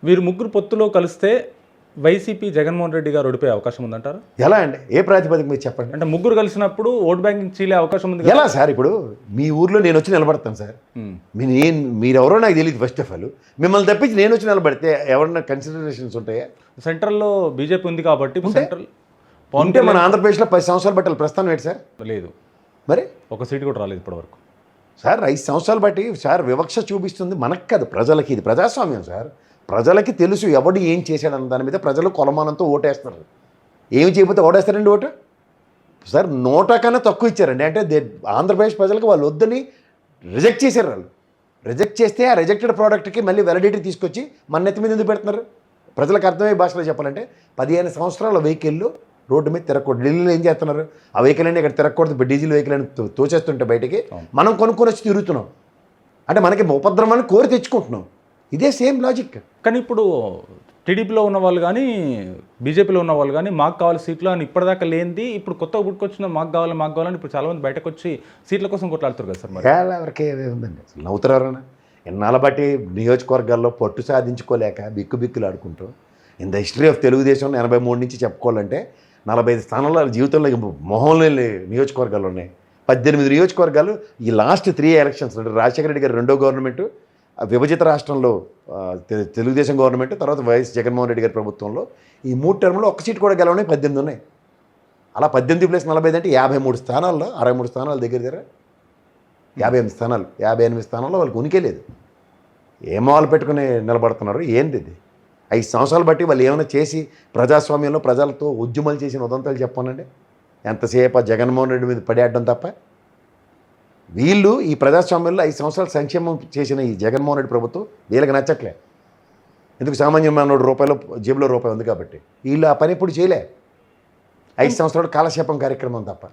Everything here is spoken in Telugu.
వీరు ముగ్గురు పొత్తులో కలిస్తే వైసీపీ జగన్మోహన్ రెడ్డి గారు ఓడిపోయే అవకాశం ఉందంటారా? ఎలా అండి? ఏ ప్రాతిపదిక మీరు చెప్పండి. అంటే ముగ్గురు కలిసినప్పుడు ఓట్ బ్యాంకింగ్ చీలే అవకాశం ఉంది కదా? ఎలా సార్? ఇప్పుడు మీ ఊర్లో నేను వచ్చి నిలబడతాను సార్. మీరెవరో నాకు తెలియదు. ఫస్ట్ ఆఫ్ ఆల్ మిమ్మల్ని తప్పించి నేను వచ్చి నిలబడితే ఎవరన్నా కన్సిడరేషన్స్ ఉంటాయా? సెంట్రల్లో బీజేపీ ఉంది కాబట్టి సెంట్రల్ ఉంటే మన ఆంధ్రప్రదేశ్లో 10 సంవత్సరాలు బట్టాలి ప్రస్థానం ఏంటి సార్? లేదు, మరి ఒక సీటు కూడా రాలేదు ఇప్పటివరకు సార్. 5 సంవత్సరాలు బట్టి సార్ వివక్ష చూపిస్తుంది మనకు కాదు, ప్రజలకి. ఇది ప్రజాస్వామ్యం సార్. ప్రజలకి తెలుసు ఎవడు ఏం చేశాడన్న దాని మీద ప్రజలు కొలమానంతో ఓటేస్తారు. ఏమి చేయకపోతే ఓటేస్తారండి ఓటు సార్. 100 కన్నా తక్కువ ఇచ్చారండి. అంటే ఆంధ్రప్రదేశ్ ప్రజలకు వాళ్ళు వద్దని రిజెక్ట్ చేశారు. వాళ్ళు రిజెక్ట్ చేస్తే ఆ రిజెక్టెడ్ ప్రోడక్ట్కి మళ్ళీ వ్యాలిడిటీ తీసుకొచ్చి మన నెత్తి మీద ఎందుకు పెడుతున్నారు? ప్రజలకు అర్థమయ్యే భాషలో చెప్పాలంటే 15 సంవత్సరాల వెహికల్ రోడ్డు మీద తిరగకూడదు. ఢిల్లీలో ఏం చేస్తున్నారు? ఆ వెహికల్ అని ఇక్కడ తిరగకూడదు, డీజిల్ వెహికల్ అని తోచేస్తుంటే బయటికి మనం కొనుక్కొని వచ్చి తిరుగుతున్నాం. అంటే మనకి ఉపద్రవాన్ని కోరి తెచ్చుకుంటున్నాం. ఇదే సేమ్ లాజిక్. కానీ ఇప్పుడు టీడీపీలో ఉన్న వాళ్ళు కానీ బీజేపీలో ఉన్న వాళ్ళు కానీ మాకు కావాలి సీట్లు అని ఇప్పటిదాకా లేనిది ఇప్పుడు కొత్తగా పుట్టుకొచ్చిన మాకు కావాలని ఇప్పుడు చాలామంది బయటకు వచ్చి సీట్ల కోసం కొట్లాడుతారు కదా సార్. మరి ఎవరికి ఉందండి అసలు? నవ్వుతారా? ఎన్నాళ్ళ బట్టి నియోజకవర్గాల్లో పట్టు సాధించుకోలేక బిక్కులు ఆడుకుంటూ in the history of Telugu Desam 83 నుంచి చెప్పుకోవాలంటే 45 స్థానాల్లో జీవితంలో మొహం లేని నియోజకవర్గాలు ఉన్నాయి. 18 నియోజకవర్గాలు ఈ లాస్ట్ 3 ఎలక్షన్స్ రాజశేఖర రెడ్డి గారి రెండో గవర్నమెంటు, విభజిత రాష్ట్రంలో తెలుగుదేశం గవర్నమెంట్, తర్వాత వైఎస్ జగన్మోహన్ రెడ్డి గారి ప్రభుత్వంలో ఈ 3 టర్మ్లో ఒక్క సీట్ కూడా గెలవని 18 ఉన్నాయి. అలా 18 + 45 అంటే 53 స్థానాల్లో 63 స్థానాలు దగ్గర 58 స్థానాలు 58 స్థానాల్లో వాళ్ళకి ఉనికి లేదు. ఏమో వాళ్ళు పెట్టుకుని నిలబడుతున్నారు. ఏంది ఇది? 5 సంవత్సరాలు బట్టి వాళ్ళు ఏమైనా చేసి ప్రజాస్వామ్యంలో ప్రజలతో ఉద్యమాలు చేసిన ఉదంతాలు చెప్పానండి. ఎంతసేపు ఆ జగన్మోహన్ రెడ్డి మీద పడేయడం తప్ప. వీళ్ళు ఈ ప్రజాస్వామ్యంలో 5 సంవత్సరాలు సంక్షేమం చేసిన ఈ జగన్మోహన్ రెడ్డి ప్రభుత్వం వీళ్ళకి నచ్చట్లే. ఎందుకు? సామాన్య మానవుడు రూపాయలు జేబులో రూపాయి ఉంది కాబట్టి. వీళ్ళు ఆ పని ఇప్పుడు చేయలే. 5 సంవత్సరాలు కాలక్షేపం కార్యక్రమం తప్ప.